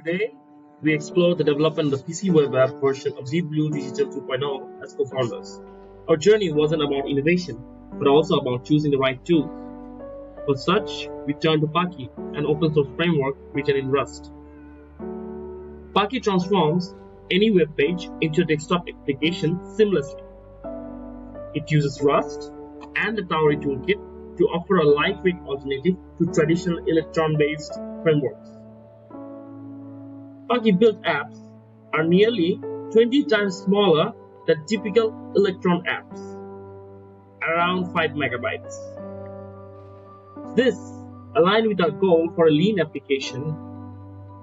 Today, we explore the development of the PC web app version of Deep Blue Digital 2.0 as co-founders. Our journey wasn't about innovation, but also about choosing the right tools. For such, we turned to Pake, an open source framework written in Rust. Pake transforms any web page into a desktop application seamlessly. It uses Rust and the Tauri toolkit to offer a lightweight alternative to traditional Electron-based frameworks. Pake built apps are nearly 20 times smaller than typical Electron apps, around 5 megabytes. This, aligned with our goal for a lean application,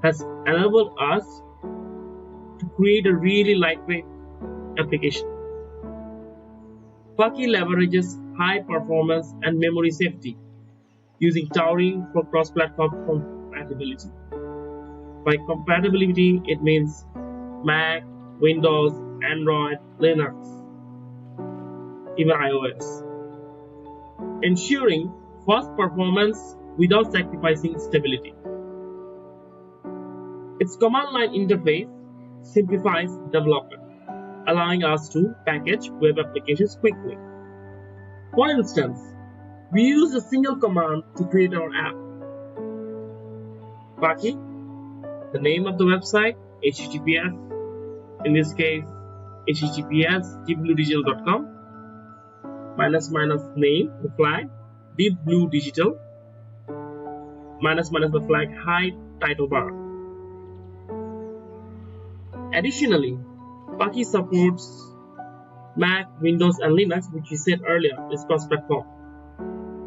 has enabled us to create a really lightweight application. Pake leverages high performance and memory safety, using Tauri for cross-platform compatibility. By compatibility, it means Mac, Windows, Android, Linux, even iOS, ensuring fast performance without sacrificing stability. Its command line interface simplifies development, allowing us to package web applications quickly. For instance, we use a single command to create our app. Pake, the name of the website, HTTPS, in this case, HTTPS deepbluedigital.com, minus name, the flag, Deep Blue Digital, minus the flag hide title bar. Additionally, Pake supports Mac, Windows, and Linux, which we said earlier is cross-platform,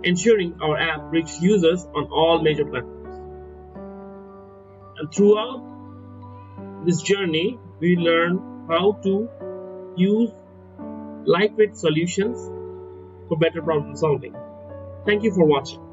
ensuring our app reaches users on all major platforms. And throughout this journey, we learn how to use lightweight solutions for better problem solving. Thank you for watching.